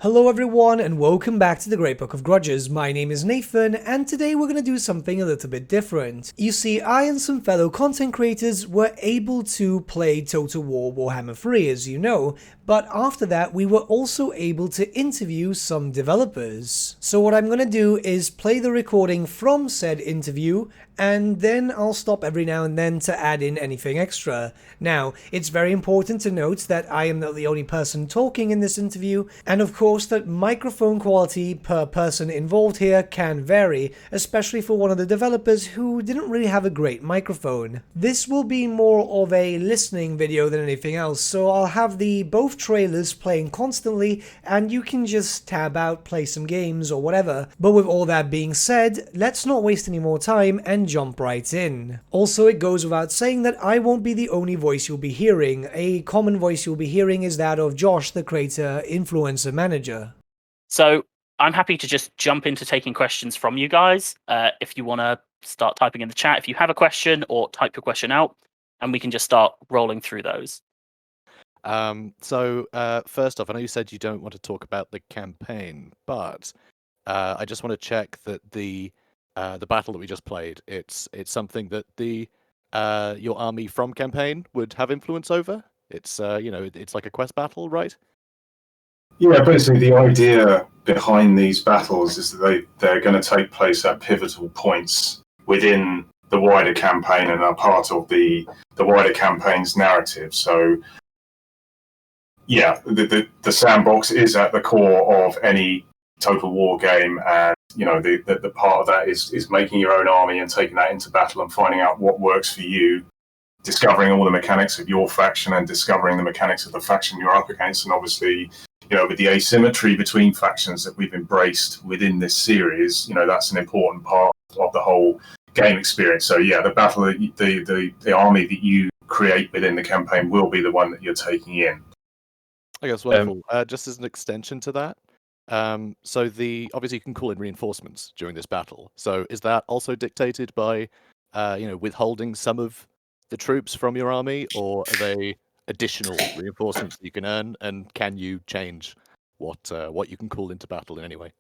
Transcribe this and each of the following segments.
Hello everyone and welcome back to the Great Book of Grudges. My name is Nathan and today we're going to do something a little bit different. You see, I and some fellow content creators were able to play Total War Warhammer 3 as you know, but after that we were also able to interview some developers. So what I'm going to do is play the recording from said interview and then I'll stop every now and then to add in anything extra. Now, it's very important to note that I am not the only person talking in this interview, and of course that microphone quality per person involved here can vary, especially for one of the developers who didn't really have a great microphone. This will be more of a listening video than anything else, so I'll have both trailers playing constantly and you can just tab out, play some games or whatever. But with all that being said, let's not waste any more time and jump right in. Also, it goes without saying that I won't be the only voice you'll be hearing. A common voice you'll be hearing is that of Josh, the creator influencer manager. So I'm happy to just jump into taking questions from you guys. If you want to start typing in the chat, if you have a question, or type your question out, and we can just start rolling through those. First off, I know you said you don't want to talk about the campaign, but I just want to check that the battle that we just played, it's something that your army from campaign would have influence over. It's it's like a quest battle, right? Yeah, basically the idea behind these battles is that they're going to take place at pivotal points within the wider campaign and are part of the wider campaign's narrative. So yeah, the sandbox is at the core of any Total War game, and the part of that is making your own army and taking that into battle and finding out what works for you, discovering all the mechanics of your faction and discovering the mechanics of the faction you're up against. And obviously, with the asymmetry between factions that we've embraced within this series, that's an important part of the whole game experience. So yeah, the battle, the army that you create within the campaign will be the one that you're taking in. I guess wonderful. Just as an extension to that, obviously you can call in reinforcements during this battle. So is that also dictated by withholding some of the troops from your army, or are they additional reinforcements that you can earn, and can you change what you can call into battle in any way?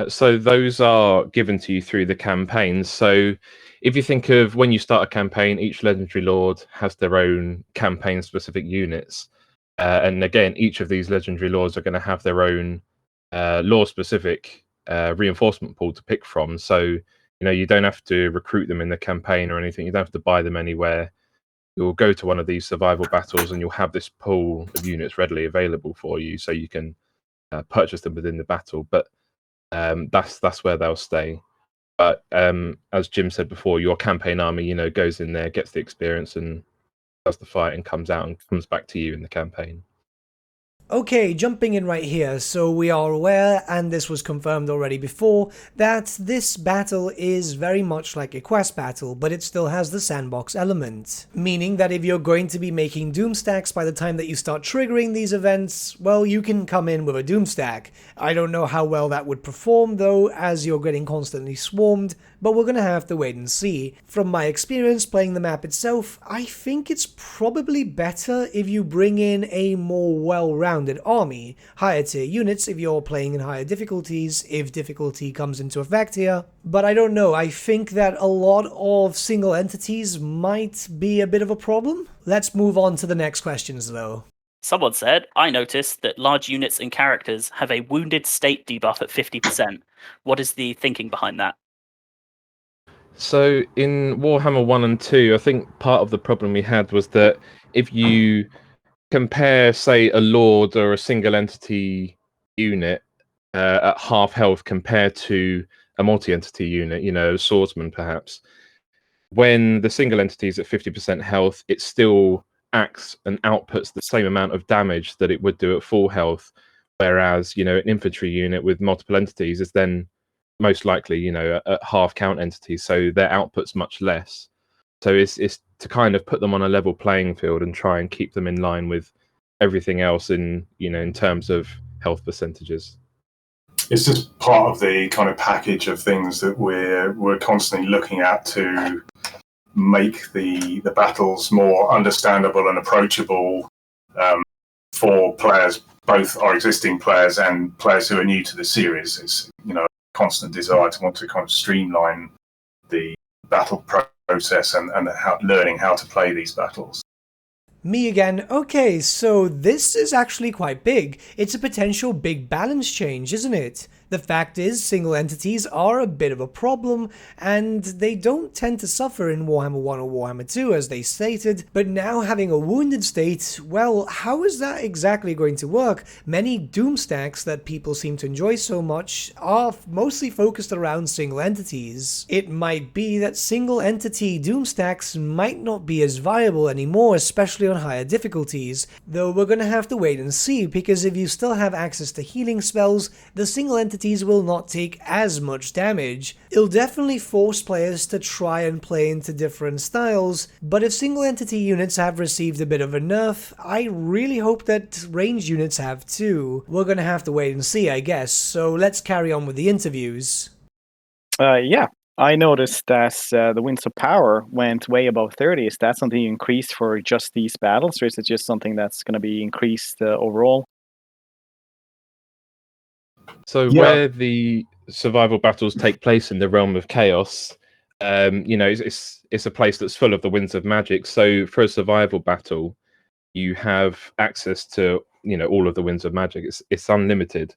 So those are given to you through the campaigns. So if you think of when you start a campaign, each legendary lord has their own campaign specific units. And again, each of these legendary lords are going to have their own lore-specific reinforcement pool to pick from. So, you don't have to recruit them in the campaign or anything. You don't have to buy them anywhere. You'll go to one of these survival battles and you'll have this pool of units readily available for you, so you can purchase them within the battle. But that's where they'll stay. But as Jim said before, your campaign army, goes in there, gets the experience, and does the fight, and comes out and comes back to you in the campaign. Okay, jumping in right here, so we are aware, and this was confirmed already before, that this battle is very much like a quest battle, but it still has the sandbox element. Meaning that if you're going to be making doom stacks by the time that you start triggering these events, well, you can come in with a doom stack. I don't know how well that would perform though, as you're getting constantly swarmed, but we're gonna have to wait and see. From my experience playing the map itself, I think it's probably better if you bring in a more well-rounded army, higher tier units if you're playing in higher difficulties, if difficulty comes into effect here. But I don't know, I think that a lot of single entities might be a bit of a problem. Let's move on to the next questions though. Someone said, I noticed that large units and characters have a wounded state debuff at 50%. What is the thinking behind that? So in Warhammer 1 and 2, I think part of the problem we had was that if you compare, say, a Lord or a single entity unit at half health compared to a multi-entity unit, a swordsman perhaps, when the single entity is at 50% health, it still acts and outputs the same amount of damage that it would do at full health, whereas, an infantry unit with multiple entities is then most likely, at half count entities, so their output's much less. So it's to kind of put them on a level playing field and try and keep them in line with everything else in terms of health percentages. It's just part of the kind of package of things that we're constantly looking at to make the battles more understandable and approachable for players, both our existing players and players who are new to the series. It's, you know, a constant desire to want to kind of streamline the battle process and learning how to play these battles. Me again. Okay, so this is actually quite big. It's a potential big balance change, isn't it? The fact is, single entities are a bit of a problem, and they don't tend to suffer in Warhammer 1 or Warhammer 2, as they stated, but now having a wounded state, well, how is that exactly going to work? Many Doom stacks that people seem to enjoy so much are mostly focused around single entities. It might be that single entity Doom stacks might not be as viable anymore, especially on higher difficulties, though we're gonna have to wait and see, because if you still have access to healing spells, the single entities will not take as much damage. It'll definitely force players to try and play into different styles, but if single entity units have received a bit of a nerf, I really hope that ranged units have too. We're gonna have to wait and see, I guess, so let's carry on with the interviews. Yeah. I noticed that the Winds of Power went way above 30. Is that something you increased for just these battles, or is it just something that's going to be increased overall? So where the survival battles take place in the realm of chaos, you know, it's a place that's full of the winds of magic. So for a survival battle, you have access to, you know, all of the winds of magic. It's unlimited,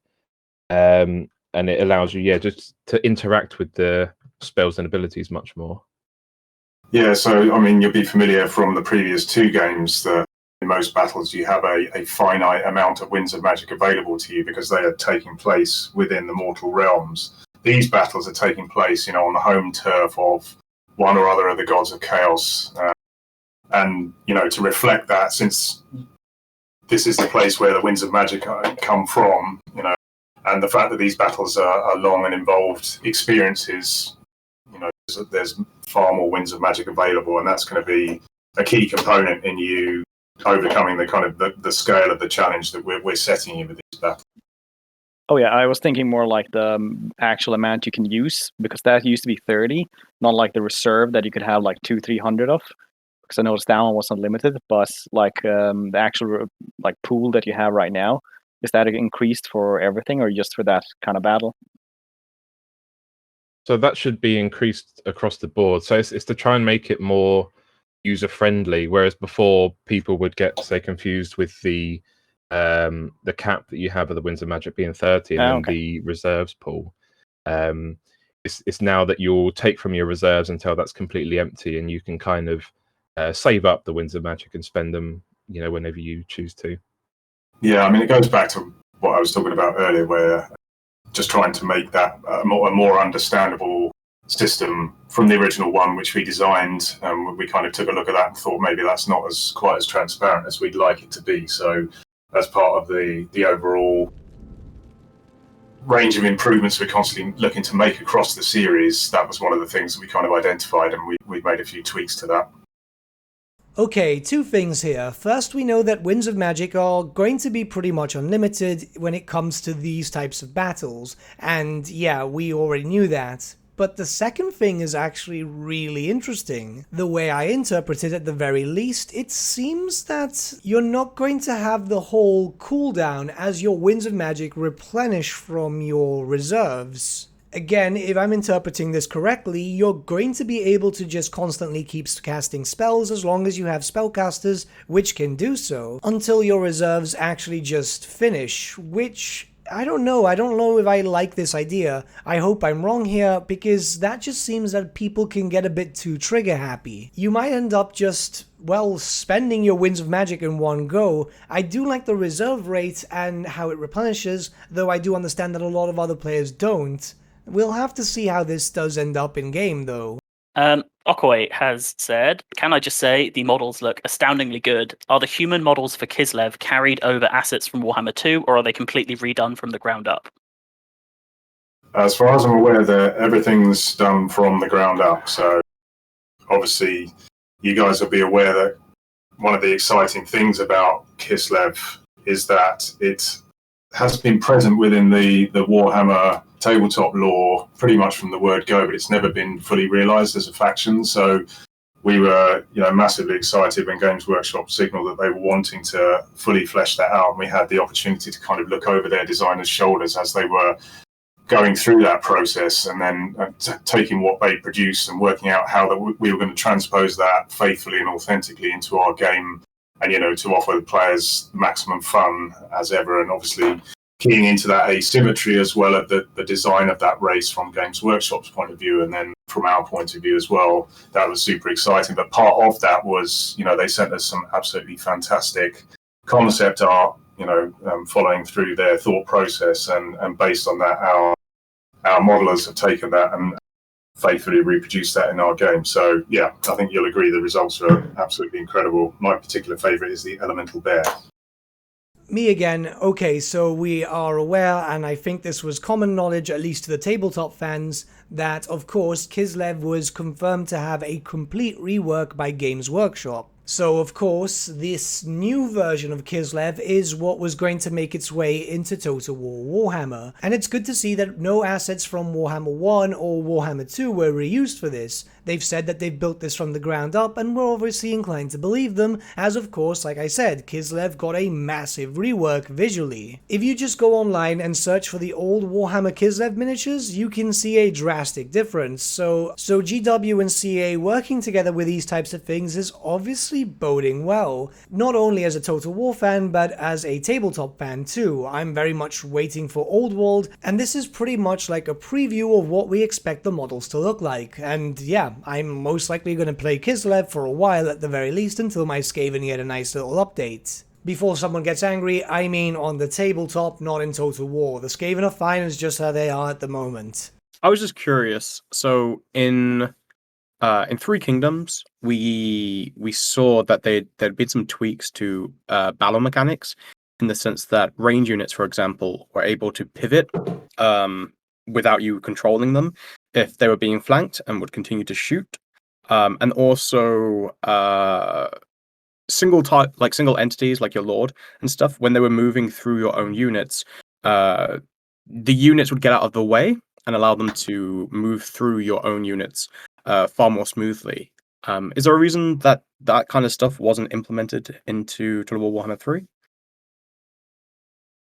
and it allows you, just to interact with the spells and abilities much more. Yeah, so I mean, you'll be familiar from the previous two games that in most battles you have a finite amount of winds of magic available to you because they are taking place within the mortal realms. These battles are taking place, you know, on the home turf of one or other of the gods of chaos, and you know, to reflect that, since this is the place where the winds of magic come from, you know, and the fact that these battles are long and involved experiences, you know, there's far more winds of magic available, and that's going to be a key component in you overcoming the kind of the scale of the challenge that we're setting you with these battles. Oh yeah, I was thinking more like the actual amount you can use, because that used to be 30, not like the reserve that you could have like 200-300 of. Because I noticed that one was unlimited, but like the actual like pool that you have right now, is that increased for everything or just for that kind of battle? So that should be increased across the board. So it's to try and make it more user friendly, whereas before people would get, say, confused with the cap that you have of the Winds of Magic being 30 and then the reserves pool. It's now that you'll take from your reserves until that's completely empty, and you can kind of save up the Winds of Magic and spend them, you know, whenever you choose to. Yeah, I mean, it goes back to what I was talking about earlier, where just trying to make that a more understandable system from the original one, which we designed. We kind of took a look at that and thought maybe that's not quite as transparent as we'd like it to be. So as part of the overall range of improvements we're constantly looking to make across the series, that was one of the things that we kind of identified, and we made a few tweaks to that. Okay, two things here. First, we know that Winds of Magic are going to be pretty much unlimited when it comes to these types of battles, and yeah, we already knew that. But the second thing is actually really interesting. The way I interpret it, at the very least, it seems that you're not going to have the whole cooldown as your Winds of Magic replenish from your reserves. Again, if I'm interpreting this correctly, you're going to be able to just constantly keep casting spells as long as you have spellcasters which can do so, until your reserves actually just finish, which I don't know if I like this idea. I hope I'm wrong here, because that just seems that people can get a bit too trigger happy. You might end up just, well, spending your Winds of Magic in one go. I do like the reserve rate and how it replenishes, though I do understand that a lot of other players don't. We'll have to see how this does end up in game, though. Okoye has said, can I just say, the models look astoundingly good. Are the human models for Kislev carried over assets from Warhammer 2, or are they completely redone from the ground up? As far as I'm aware, everything's done from the ground up. So obviously, you guys will be aware that one of the exciting things about Kislev is that it has been present within the Warhammer tabletop lore pretty much from the word go, but it's never been fully realized as a faction. So we were, massively excited when Games Workshop signaled that they were wanting to fully flesh that out. And we had the opportunity to kind of look over their designers' shoulders as they were going through that process, and then taking what they produced and working out how we were going to transpose that faithfully and authentically into our game, and to offer the players maximum fun as ever. And obviously keying into that asymmetry as well at the design of that race from Games Workshop's point of view, and then from our point of view as well. That was super exciting. But part of that was, they sent us some absolutely fantastic concept art, following through their thought process, and based on that, our modelers have taken that and faithfully reproduced that in our game. So yeah, I think you'll agree the results are absolutely incredible. My particular favorite is the Elemental Bear. Me again. Okay, so we are aware, and I think this was common knowledge, at least to the tabletop fans, that of course Kislev was confirmed to have a complete rework by Games Workshop. So of course, this new version of Kislev is what was going to make its way into Total War Warhammer. And it's good to see that no assets from Warhammer 1 or Warhammer 2 were reused for this. They've said that they've built this from the ground up, and we're obviously inclined to believe them, as of course, like I said, Kislev got a massive rework visually. If you just go online and search for the old Warhammer Kislev miniatures, you can see a drastic difference. So GW and CA working together with these types of things is obviously boding well, not only as a Total War fan, but as a tabletop fan too. I'm very much waiting for Old World, and this is pretty much like a preview of what we expect the models to look like. And yeah, I'm most likely going to play Kislev for a while at the very least, until my Skaven get a nice little update. Before someone gets angry, I mean on the tabletop, not in Total War. The Skaven are fine as just how they are at the moment. I was just curious. So in Three Kingdoms, we saw that there'd been some tweaks to battle mechanics, in the sense that range units, for example, were able to pivot without you controlling them if they were being flanked, and would continue to shoot. And also single entities like your Lord and stuff, when they were moving through your own units, the units would get out of the way and allow them to move through your own units far more smoothly. Is there a reason that kind of stuff wasn't implemented into Total War Warhammer 3?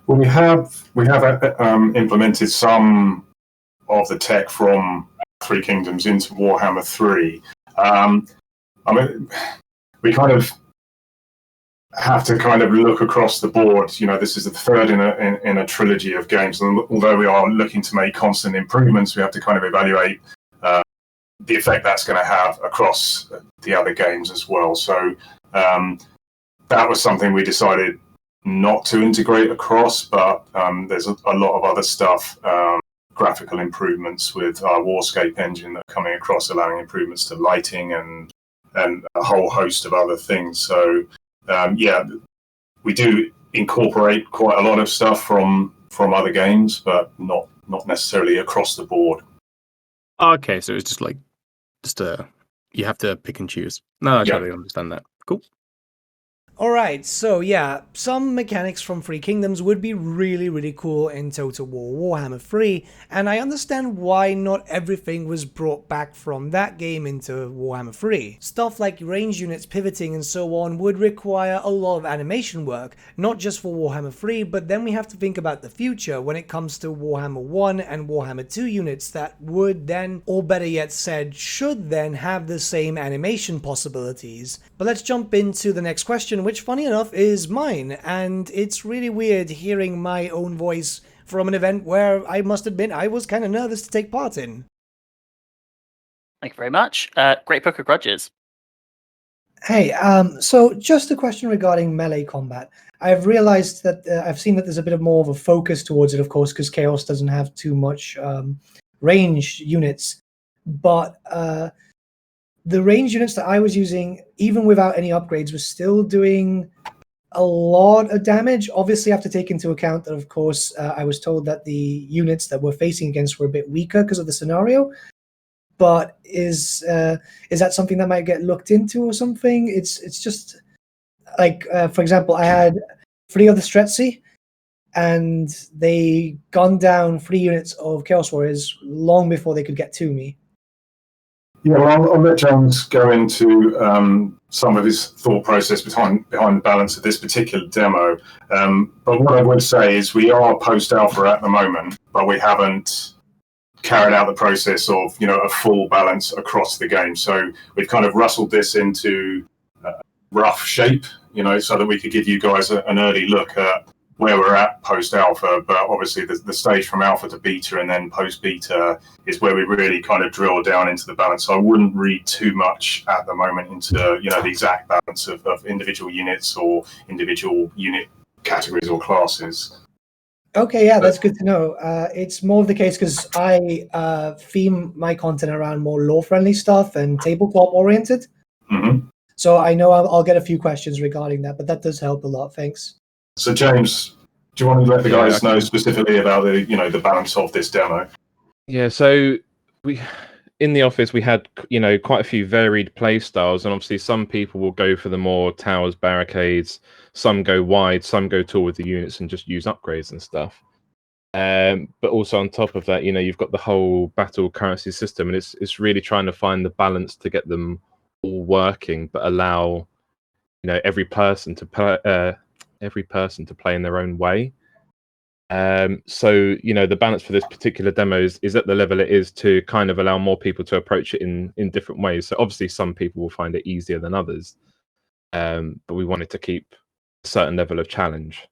Well, we have implemented some of the tech from Three Kingdoms into Warhammer 3. I mean, we kind of have to kind of look across the board. This is the third in a trilogy of games, and although we are looking to make constant improvements, we have to kind of evaluate the effect that's going to have across the other games as well. So that was something we decided not to integrate across, but there's a lot of other stuff, graphical improvements with our Warscape engine that are coming across, allowing improvements to lighting and a whole host of other things. So yeah, we do incorporate quite a lot of stuff from other games, but not necessarily across the board. Okay, so it's just you have to pick and choose. No, I totally understand that. Cool. Alright, so yeah, some mechanics from Three Kingdoms would be really, really cool in Total War Warhammer 3, and I understand why not everything was brought back from that game into Warhammer 3. Stuff like range units pivoting and so on would require a lot of animation work, not just for Warhammer 3, but then we have to think about the future when it comes to Warhammer 1 and Warhammer 2 units that would then, or better yet said, should then have the same animation possibilities. But let's jump into the next question, which funny enough is mine, and it's really weird hearing my own voice from an event where I must admit I was kind of nervous to take part in. Thank you very much. Great Book of Grudges. Hey, so just a question regarding melee combat. I've realized that I've seen that there's a bit of more of a focus towards it, of course, because Chaos doesn't have too much range units, but the range units that I was using, even without any upgrades, was still doing a lot of damage. Obviously, I have to take into account that, of course, I was told that the units that we're facing against were a bit weaker because of the scenario. But is that something that might get looked into or something? It's just like, for example, I had 3 of the Stretzi, and they gunned down 3 units of Chaos Warriors long before they could get to me. Yeah, well, I'll let James go into some of his thought process behind the balance of this particular demo. But what I would say is we are post-alpha at the moment, but we haven't carried out the process of, a full balance across the game. So we've kind of rustled this into rough shape, so that we could give you guys an early look at where we're at post-alpha. But obviously the stage from alpha to beta and then post-beta is where we really kind of drill down into the balance. So I wouldn't read too much at the moment into, the exact balance of individual units or individual unit categories or classes. Okay, yeah, that's good to know. It's more of the case because I theme my content around more lore-friendly stuff and tabletop-oriented. Mm-hmm. So I know I'll get a few questions regarding that, but that does help a lot. Thanks. So James, do you want to let the guys know specifically about the balance of this demo? Yeah, so in the office we had quite a few varied play styles, and obviously some people will go for the more towers, barricades, some go wide, some go tall with the units and just use upgrades and stuff. But also on top of that, you've got the whole battle currency system, and it's really trying to find the balance to get them all working, but allow every person to play in their own way. So the balance for this particular demo is at the level it is to kind of allow more people to approach it in different ways. So obviously some people will find it easier than others, but we wanted to keep a certain level of challenge.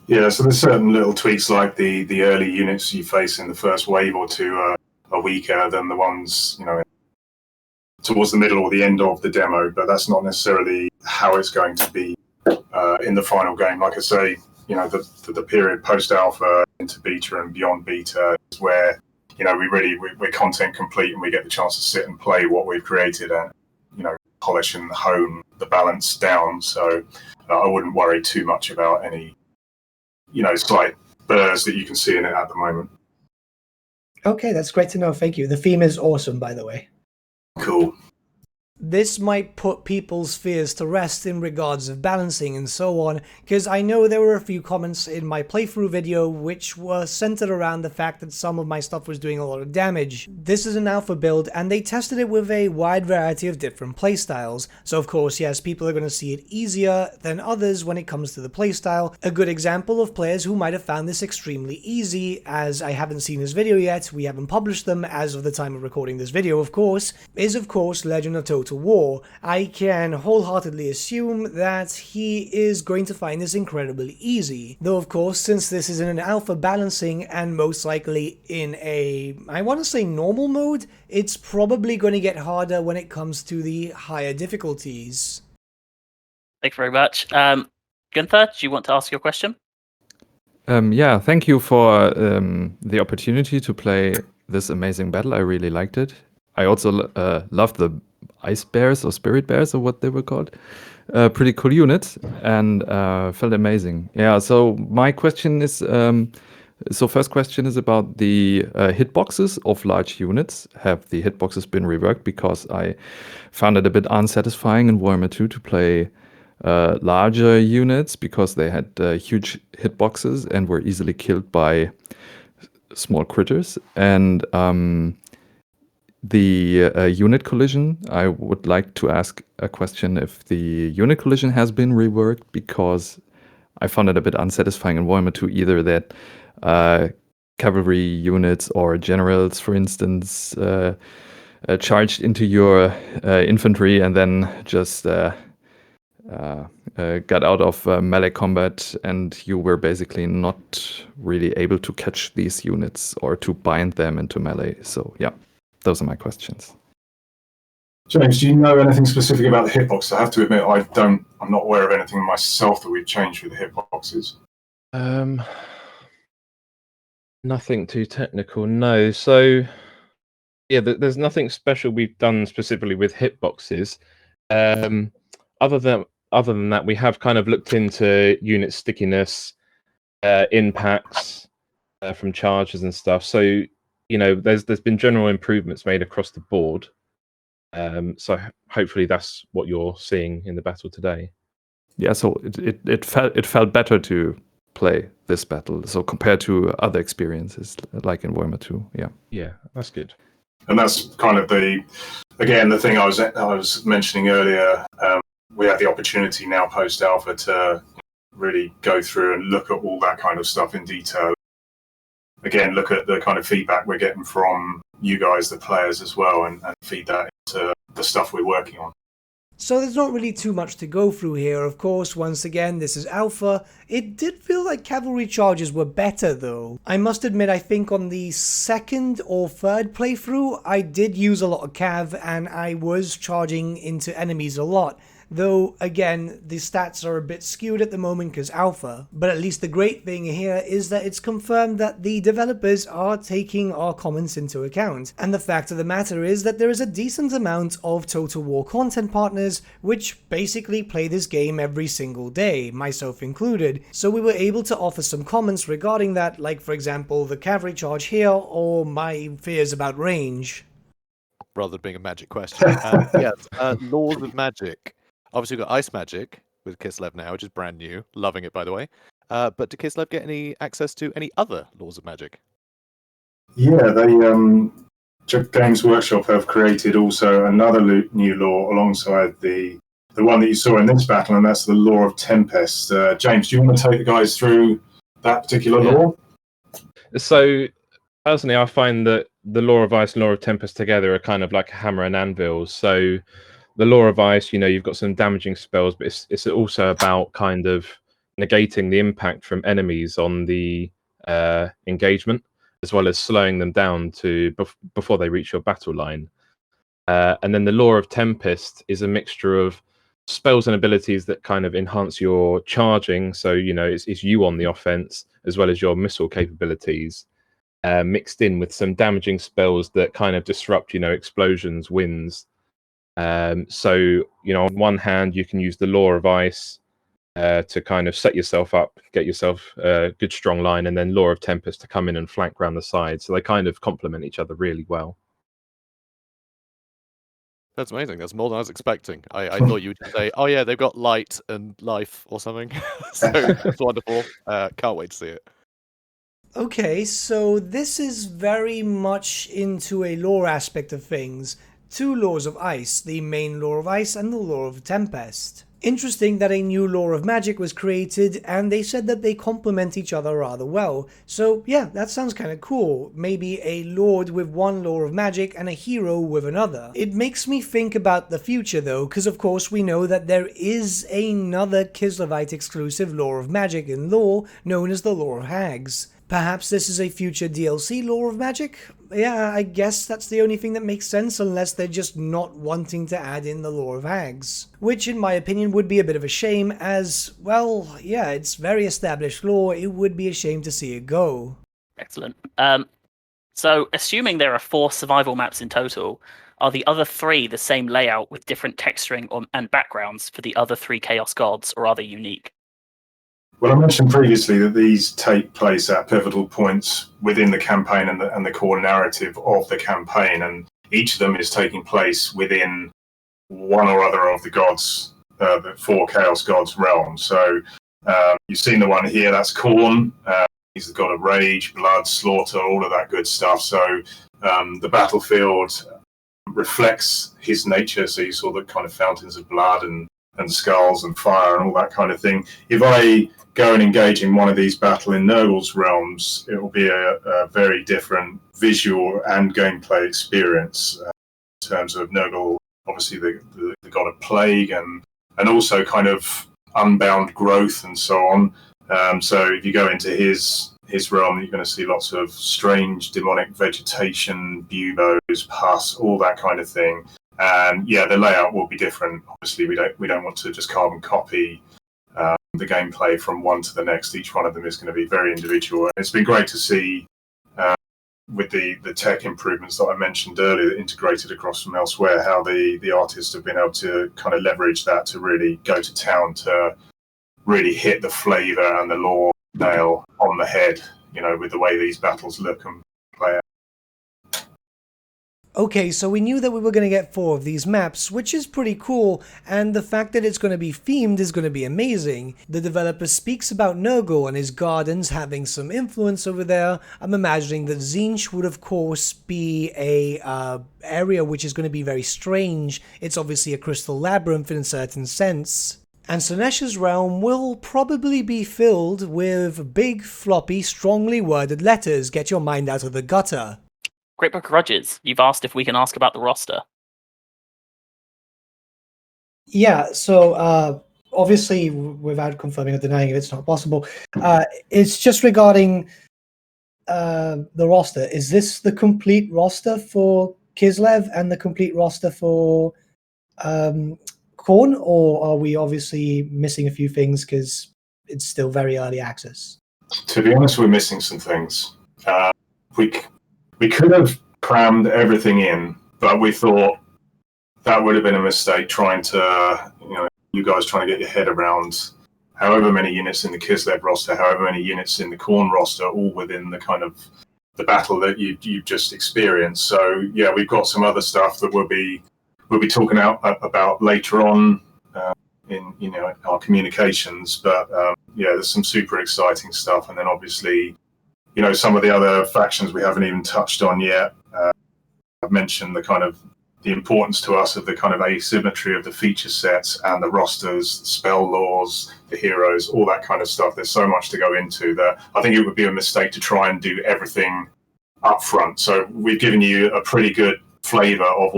Yeah, so there's certain little tweaks like the early units you face in the first wave or two are weaker than the ones towards the middle or the end of the demo, but that's not necessarily how it's going to be in the final game. Like I say, the period post-alpha into beta and beyond beta is where, we're content complete and we get the chance to sit and play what we've created and, polish and hone the balance down. So I wouldn't worry too much about any, slight burrs that you can see in it at the moment. Okay, that's great to know. Thank you. The theme is awesome, by the way. Cool. This might put people's fears to rest in regards of balancing and so on, because I know there were a few comments in my playthrough video which were centered around the fact that some of my stuff was doing a lot of damage. This is an alpha build and they tested it with a wide variety of different playstyles, so of course yes, people are going to see it easier than others when it comes to the playstyle. A good example of players who might have found this extremely easy, as I haven't seen his video yet, we haven't published them as of the time of recording this video of course, is of course Legend of Total War. I can wholeheartedly assume that he is going to find this incredibly easy, though of course since this is in an alpha balancing and most likely in a, I want to say normal mode, it's probably going to get harder when it comes to the higher difficulties. Thank you very much. Gunther, do you want to ask your question? Yeah, thank you for the opportunity to play this amazing battle. I really liked it. I also loved the ice bears or spirit bears or what they were called. Pretty cool units and felt amazing. Yeah, so my question is, first question is about the hitboxes of large units. Have the hitboxes been reworked? Because I found it a bit unsatisfying in Warhammer 2 to play larger units because they had huge hitboxes and were easily killed by small critters. And the unit collision, I would like to ask a question if the unit collision has been reworked, because I found it a bit unsatisfying in Warhammer 2 either that cavalry units or generals, for instance, charged into your infantry and then just got out of melee combat, and you were basically not really able to catch these units or to bind them into melee. So yeah, those are my questions. James, do you know anything specific about the hitbox? I have to admit, I'm not aware of anything myself that we've changed with the hitboxes. Nothing too technical, no. So yeah, there's nothing special we've done specifically with hitboxes. Other than that, we have kind of looked into unit stickiness, impacts from charges and stuff. So there's been general improvements made across the board. So hopefully that's what you're seeing in the battle today. Yeah, so it felt better to play this battle. So compared to other experiences like in Warhammer 2, yeah. Yeah, that's good. And that's kind of the thing I was mentioning earlier. We have the opportunity now post alpha to really go through and look at all that kind of stuff in detail. Again, look at the kind of feedback we're getting from you guys, the players as well, and feed that into the stuff we're working on. So there's not really too much to go through here, of course. Once again, this is alpha. It did feel like cavalry charges were better though. I must admit, I think on the second or third playthrough, I did use a lot of cav and I was charging into enemies a lot. Though, again, the stats are a bit skewed at the moment because alpha. But at least the great thing here is that it's confirmed that the developers are taking our comments into account. And the fact of the matter is that there is a decent amount of Total War content partners which basically play this game every single day, myself included. So we were able to offer some comments regarding that, like for example the cavalry charge here or my fears about range. Rather than being a magic question. Yes, laws of magic. Obviously, we've got ice magic with Kislev now, which is brand new. Loving it, by the way. But did Kislev get any access to any other laws of magic? Yeah, Games Workshop have created also another new law alongside the one that you saw in this battle, and that's the Law of Tempest. James, do you want to take the guys through that particular law? So, personally, I find that the Law of Ice and Law of Tempest together are kind of like a hammer and anvil. So, the Law of Ice, you've got some damaging spells, but it's also about kind of negating the impact from enemies on the engagement, as well as slowing them down to before they reach your battle line. And then the Law of Tempest is a mixture of spells and abilities that kind of enhance your charging. So, it's you on the offense, as well as your missile capabilities, mixed in with some damaging spells that kind of disrupt, explosions, winds. So, on one hand, you can use the Law of Ice to kind of set yourself up, get yourself a good strong line, and then Law of Tempest to come in and flank around the side. So they kind of complement each other really well. That's amazing. That's more than I was expecting. I thought you would say, oh yeah, they've got light and life or something. So that's wonderful. Can't wait to see it. Okay, so this is very much into a lore aspect of things. Two laws of ice, the main law of ice and the law of tempest. Interesting that a new law of magic was created and they said that they complement each other rather well. So yeah, that sounds kind of cool. Maybe a lord with one law of magic and a hero with another. It makes me think about the future though, because of course we know that there is another Kislevite exclusive law of magic in lore known as the Law of Hags. Perhaps this is a future DLC Law of Magic? Yeah, I guess that's the only thing that makes sense unless they're just not wanting to add in the Law of Hags. Which in my opinion would be a bit of a shame as, well, yeah, it's very established lore, it would be a shame to see it go. Excellent. So assuming there are 4 survival maps in total, are the other 3 the same layout with different texturing and backgrounds for the other 3 Chaos Gods, or are they unique? Well, I mentioned previously that these take place at pivotal points within the campaign and the core narrative of the campaign, and each of them is taking place within one or other of the gods, the 4 Chaos Gods realms. So you've seen the one here, that's Khorne. He's the god of rage, blood, slaughter, all of that good stuff. So the battlefield reflects his nature. So you saw the kind of fountains of blood and skulls and fire and all that kind of thing. If I go and engage in one of these battle in Nurgle's realms, it will be a very different visual and gameplay experience in terms of Nurgle, obviously the god of plague and also kind of unbound growth and so on. So if you go into his realm, you're going to see lots of strange demonic vegetation, buboes, pus, all that kind of thing. And yeah, the layout will be different. Obviously, we don't want to just carbon copy the gameplay from one to the next. Each one of them is going to be very individual. And it's been great to see with the tech improvements that I mentioned earlier, integrated across from elsewhere, how the artists have been able to kind of leverage that to really go to town to really hit the flavour and the lore nail on the head, with the way these battles look and play out. Okay, so we knew that we were going to get 4 of these maps, which is pretty cool, and the fact that it's going to be themed is going to be amazing. The developer speaks about Nurgle and his gardens having some influence over there. I'm imagining that Tzeentch would of course be a area which is going to be very strange. It's obviously a crystal labyrinth in a certain sense. And Slaanesh's realm will probably be filled with big, floppy, strongly worded letters. Get your mind out of the gutter. Great Book of Grudges, you've asked if we can ask about the roster. Yeah, so obviously, without confirming or denying it, it's not possible. It's just regarding the roster. Is this the complete roster for Kislev and the complete roster for Khorne, or are we obviously missing a few things because it's still very early access? To be honest, we're missing some things. We could have crammed everything in, but we thought that would have been a mistake trying to, you guys trying to get your head around however many units in the Kislev roster, however many units in the Khorne roster, all within the kind of the battle that you've just experienced. So yeah, we've got some other stuff that we'll be talking about later on in our communications. But yeah, there's some super exciting stuff, and then obviously, some of the other factions we haven't even touched on yet. I've mentioned the importance to us of the kind of asymmetry of the feature sets and the rosters, the spell laws, the heroes, all that kind of stuff. There's so much to go into that I think it would be a mistake to try and do everything up front. So we've given you a pretty good flavour of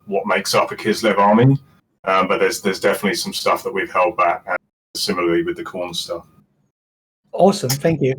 what makes up a Kislev army, but there's definitely some stuff that we've held back, and similarly with the Khorne stuff. Awesome, thank you.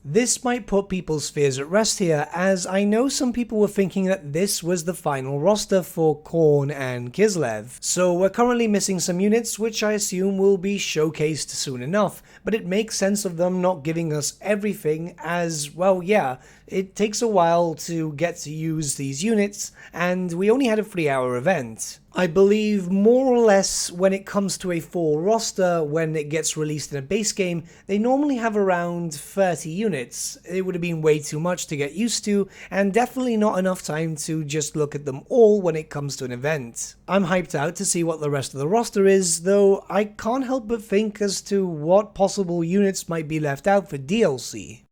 This might put people's fears at rest here, as I know some people were thinking that this was the final roster for Khorne and Kislev. So we're currently missing some units, which I assume will be showcased soon enough, but it makes sense of them not giving us everything, as, well, yeah, it takes a while to get to use these units, and we only had a 3-hour event. I believe more or less when it comes to a full roster, when it gets released in a base game, they normally have around 30 units. It would have been way too much to get used to, and definitely not enough time to just look at them all when it comes to an event. I'm hyped out to see what the rest of the roster is, though I can't help but think as to what possible units might be left out for DLC.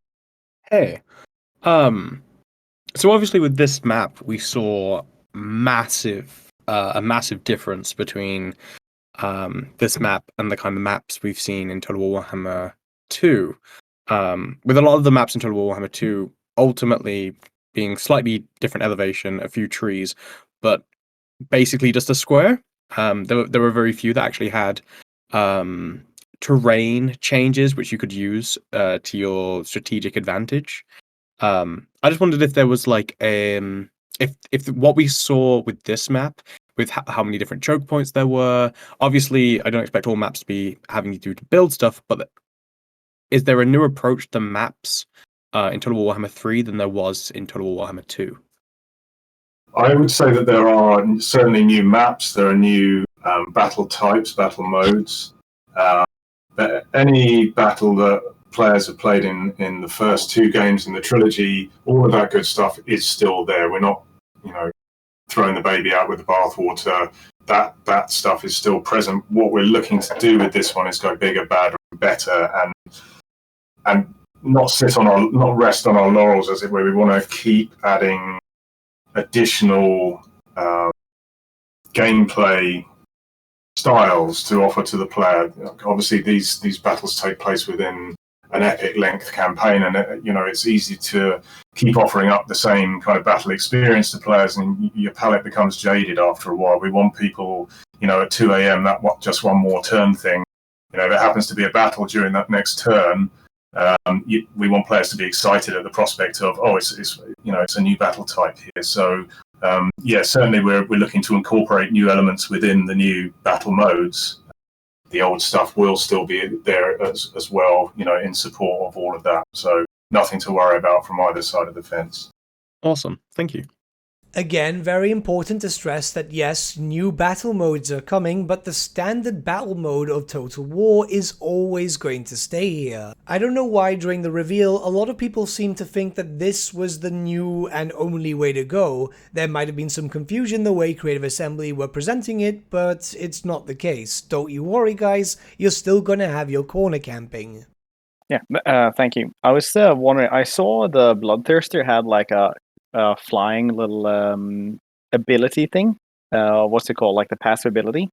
Hey, so obviously with this map, we saw a massive difference between this map and the kind of maps we've seen in Total War Warhammer 2. With a lot of the maps in Total War Warhammer 2 ultimately being slightly different elevation, a few trees, but basically just a square. There were very few that actually had terrain changes which you could use to your strategic advantage. I just wondered if there was like if what we saw with this map, with how many different choke points there were. Obviously, I don't expect all maps to be having you do to build stuff, but is there a new approach to maps in Total War Warhammer 3 than there was in Total War Warhammer 2? I would say that there are certainly new maps, there are new battle types, battle modes. But any battle that players have played in the first 2 games in the trilogy, all of that good stuff is still there. We're not, throwing the baby out with the bathwater. That stuff is still present. What we're looking to do with this one is go bigger, badder, and better, and not rest on our laurels, as it were. We want to keep adding additional gameplay styles to offer to the player. Obviously, these battles take place within an epic length campaign, and it's easy to keep offering up the same kind of battle experience to players, and your palate becomes jaded after a while. We want people, at 2 a.m. just one more turn thing. If it happens to be a battle during that next turn, we want players to be excited at the prospect of, it's a new battle type here. So certainly we're looking to incorporate new elements within the new battle modes. The old stuff will still be there as well, in support of all of that. So nothing to worry about from either side of the fence. Awesome. Thank you. Again, very important to stress that yes, new battle modes are coming, but the standard battle mode of Total War is always going to stay here. I don't know why during the reveal, a lot of people seem to think that this was the new and only way to go. There might have been some confusion the way Creative Assembly were presenting it, but it's not the case. Don't you worry guys, you're still gonna have your corner camping. Yeah, thank you. I was wondering, I saw the Bloodthirster had like a flying little ability thing. What's it called? Like the passive ability.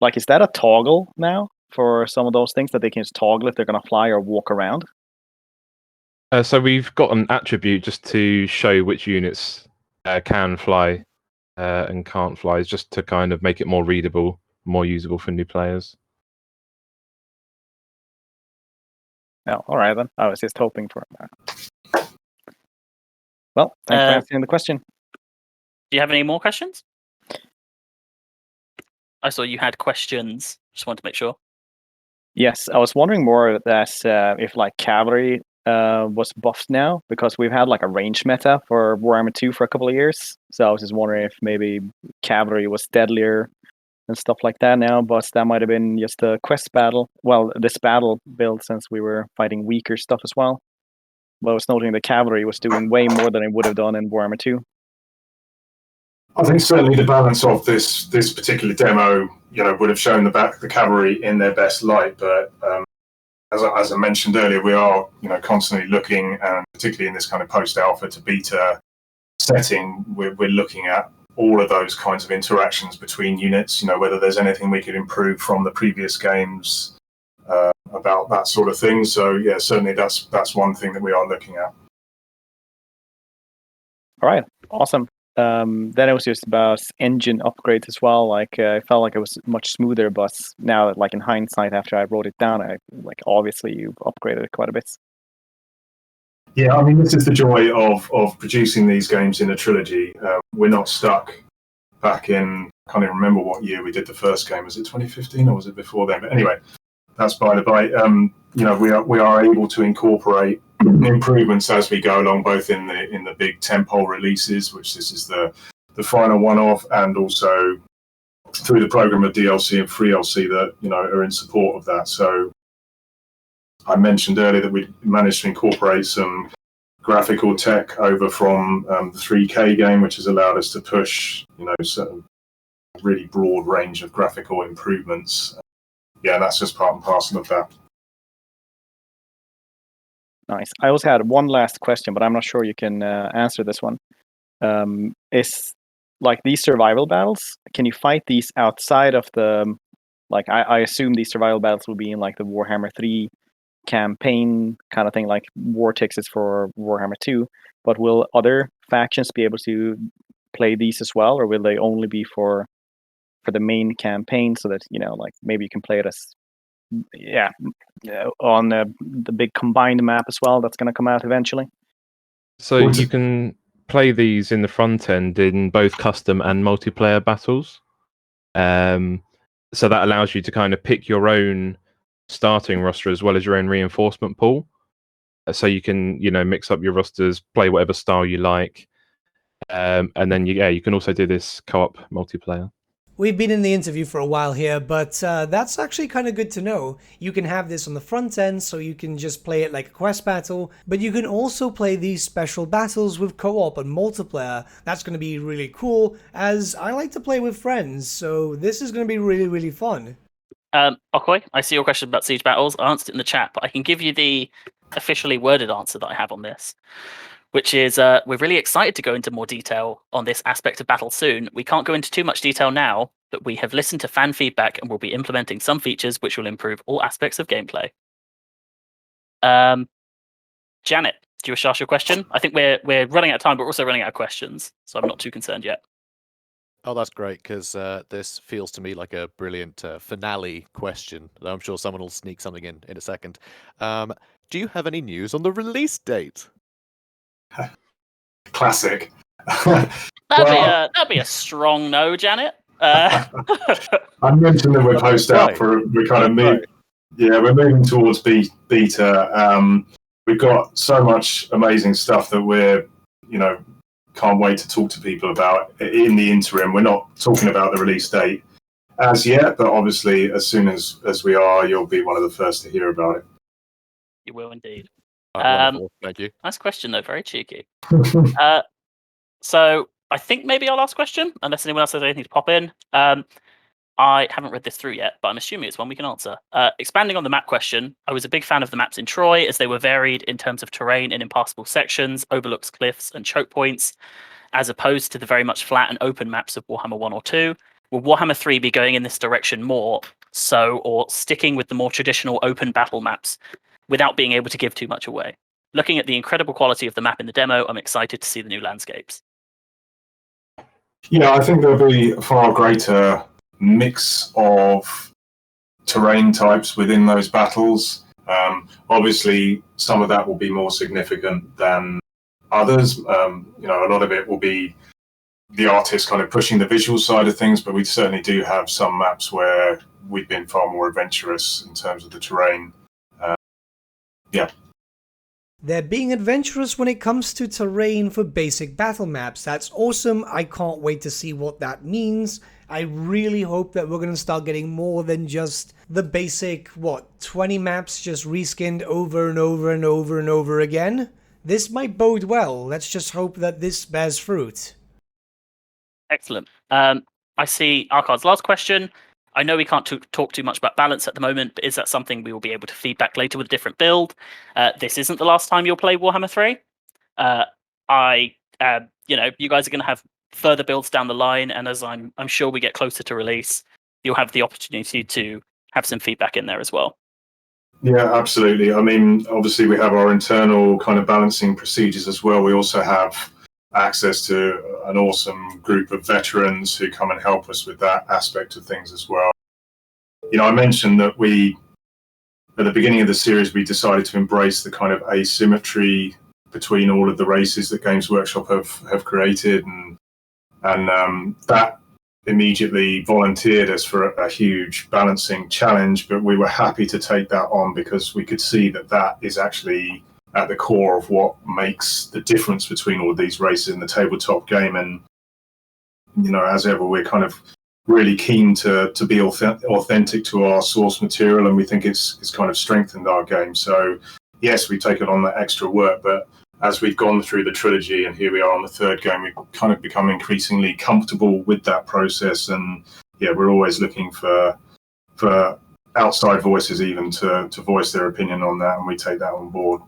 Like, is that a toggle now for some of those things that they can just toggle if they're going to fly or walk around? So we've got an attribute just to show which units can fly and can't fly, just to kind of make it more readable, more usable for new players. Oh, all right then. I was just hoping for that. Well, thanks for answering the question. Do you have any more questions? I saw you had questions. Just wanted to make sure. Yes, I was wondering more that if like cavalry was buffed now, because we've had like a range meta for Warhammer 2 for a couple of years. So I was just wondering if maybe cavalry was deadlier and stuff like that now, but that might have been just a quest battle. Well, this battle build, since we were fighting weaker stuff as well. But I was noting the cavalry was doing way more than it would have done in Warhammer 2. I think certainly the balance of this particular demo, would have shown the cavalry in their best light. But as I mentioned earlier, we are constantly looking, and particularly in this kind of post-alpha to beta setting, we're looking at all of those kinds of interactions between units. Whether there's anything we could improve from the previous games. About that sort of thing. So yeah, certainly that's one thing that we are looking at. All right, awesome. Then it was just about engine upgrades as well. Like I felt like it was much smoother, but now, like in hindsight, after I wrote it down, obviously you've upgraded it quite a bit. Yeah, I mean, this is the joy of producing these games in a trilogy. We're not stuck back in, I can't even remember what year we did the first game. Was it 2015 or was it before then? But anyway, that's by the by. We are able to incorporate improvements as we go along, both in the big tentpole releases, which this is the final one of, and also through the program of DLC and free DLC that are in support of that. So I mentioned earlier that we managed to incorporate some graphical tech over from the 3K game, which has allowed us to push certain really broad range of graphical improvements. Yeah, that's just part and parcel of that. Nice. I also had one last question, but I'm not sure you can answer this one. Is like these survival battles, can you fight these outside of the, like I assume these survival battles will be in like the Warhammer 3 campaign kind of thing, like Vortex is for Warhammer 2, but will other factions be able to play these as well, or will they only be for the main campaign, so that like maybe you can play it as on the big combined map as well that's going to come out eventually? So you can play these in the front end in both custom and multiplayer battles. So that allows you to kind of pick your own starting roster as well as your own reinforcement pool. So you can mix up your rosters, play whatever style you like, and then you can also do this co-op multiplayer. We've been in the interview for a while here, but that's actually kind of good to know. You can have this on the front end, so you can just play it like a quest battle, but you can also play these special battles with co-op and multiplayer. That's going to be really cool, as I like to play with friends, so this is going to be really, really fun. Okoy, I see your question about siege battles. I answered it in the chat, but I can give you the officially worded answer that I have on this, which is we're really excited to go into more detail on this aspect of battle soon. We can't go into too much detail now, but we have listened to fan feedback and will be implementing some features which will improve all aspects of gameplay. Janet, do you wish to ask your question? I think we're running out of time, but we're also running out of questions, so I'm not too concerned yet. Oh, that's great, because this feels to me like a brilliant finale question. I'm sure someone will sneak something in a second. Do you have any news on the release date? Classic. That'd be a strong no, Janet. I mentioned that we're post out we're kind of we're moving towards beta. We've got so much amazing stuff that we're can't wait to talk to people about in the interim. We're not talking about the release date as yet, but obviously as soon as we are, you'll be one of the first to hear about it. You will indeed. Wonderful. Thank you. Nice question, though. Very cheeky. So I think maybe our last question, unless anyone else has anything to pop in. I haven't read this through yet, but I'm assuming it's one we can answer. Expanding on the map question, I was a big fan of the maps in Troy as they were varied in terms of terrain and impassable sections, overlooks, cliffs, and choke points, as opposed to the very much flat and open maps of Warhammer 1 or 2. Will Warhammer 3 be going in this direction more so, or sticking with the more traditional open battle maps without being able to give too much away? Looking at the incredible quality of the map in the demo, I'm excited to see the new landscapes. Yeah, I think there'll be a far greater mix of terrain types within those battles. Obviously, some of that will be more significant than others. A lot of it will be the artist kind of pushing the visual side of things, but we certainly do have some maps where we've been far more adventurous in terms of the terrain. They're being adventurous when it comes to terrain for basic battle maps. That's awesome. I can't wait to see what that means. I really hope that we're going to start getting more than just the basic, 20 maps just reskinned over and over and over and over again. This might bode well. Let's just hope that this bears fruit. Excellent. I see Arkard's last question. I know we can't talk too much about balance at the moment, but is that something we will be able to feedback later with a different build? This isn't the last time you'll play Warhammer 3. You guys are going to have further builds down the line, and as I'm sure we get closer to release, you'll have the opportunity to have some feedback in there as well. Yeah, absolutely. I mean, obviously we have our internal kind of balancing procedures as well. We also have access to an awesome group of veterans who come and help us with that aspect of things as well. I mentioned that at the beginning of the series, we decided to embrace the kind of asymmetry between all of the races that Games Workshop have created, and that immediately volunteered us for a huge balancing challenge, but we were happy to take that on because we could see that is actually at the core of what makes the difference between all of these races in the tabletop game. And, as ever, we're kind of really keen to be authentic to our source material, and we think it's kind of strengthened our game. So, yes, we've taken on that extra work, but as we've gone through the trilogy and here we are on the third game, we've kind of become increasingly comfortable with that process. And, we're always looking for outside voices even to voice their opinion on that, and we take that on board.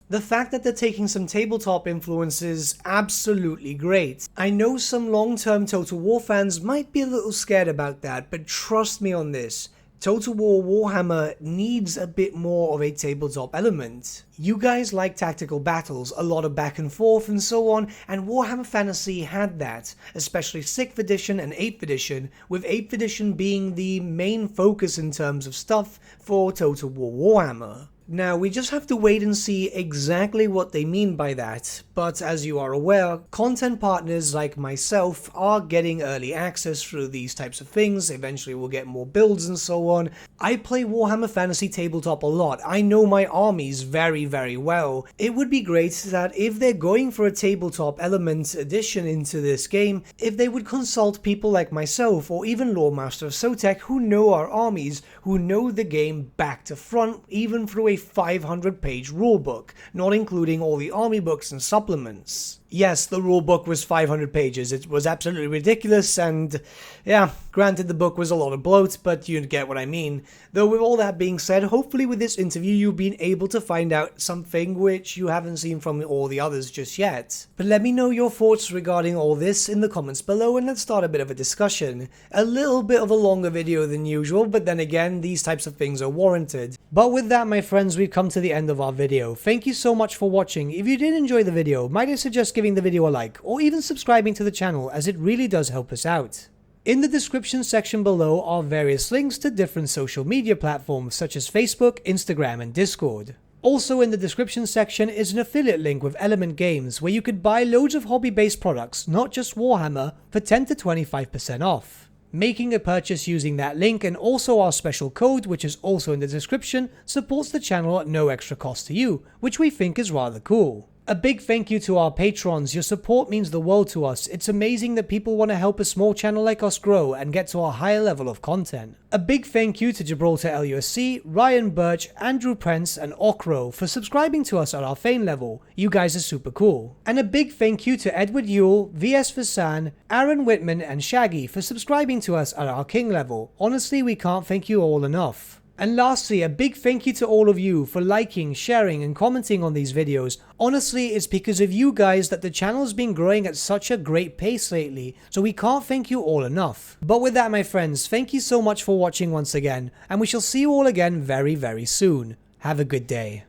The fact that they're taking some tabletop influence is absolutely great. I know some long-term Total War fans might be a little scared about that, but trust me on this. Total War Warhammer needs a bit more of a tabletop element. You guys like tactical battles, a lot of back and forth and so on, and Warhammer Fantasy had that, especially 6th edition and 8th edition, with 8th edition being the main focus in terms of stuff for Total War Warhammer. Now, we just have to wait and see exactly what they mean by that, but as you are aware, content partners like myself are getting early access through these types of things. Eventually we'll get more builds and so on. I play Warhammer Fantasy Tabletop a lot. I know my armies very, very well. It would be great that if they're going for a tabletop element addition into this game, if they would consult people like myself or even Lore Master of Sotek who know our armies, who know the game back to front, even through a 500-page rulebook, not including all the army books and supplements. Yes, the rulebook was 500 pages. It was absolutely ridiculous, and yeah, granted the book was a lot of bloat, but you get what I mean. Though with all that being said, hopefully with this interview you've been able to find out something which you haven't seen from all the others just yet. But let me know your thoughts regarding all this in the comments below, and let's start a bit of a discussion. A little bit of a longer video than usual, but then again, these types of things are warranted. But with that, my friends, we've come to the end of our video. Thank you so much for watching. If you did enjoy the video, might I suggest giving the video a like, or even subscribing to the channel, as it really does help us out. In the description section below are various links to different social media platforms such as Facebook, Instagram, and Discord. Also in the description section is an affiliate link with Element Games where you could buy loads of hobby-based products, not just Warhammer, for 10 to 25% off. Making a purchase using that link and also our special code, which is also in the description, supports the channel at no extra cost to you, which we think is rather cool. A big thank you to our patrons. Your support means the world to us. It's amazing that people want to help a small channel like us grow and get to a higher level of content. A big thank you to Gibraltar LUSC, Ryan Bertsche, Andrew Prince, and Okro for subscribing to us at our Fane level. You guys are super cool. And a big thank you to Edward Yule, VS Vasan, Aaron Whitman, and Shaggy for subscribing to us at our King level. Honestly, we can't thank you all enough. And lastly, a big thank you to all of you for liking, sharing, and commenting on these videos. Honestly, it's because of you guys that the channel's been growing at such a great pace lately, so we can't thank you all enough. But with that, my friends, thank you so much for watching once again, and we shall see you all again very, very soon. Have a good day.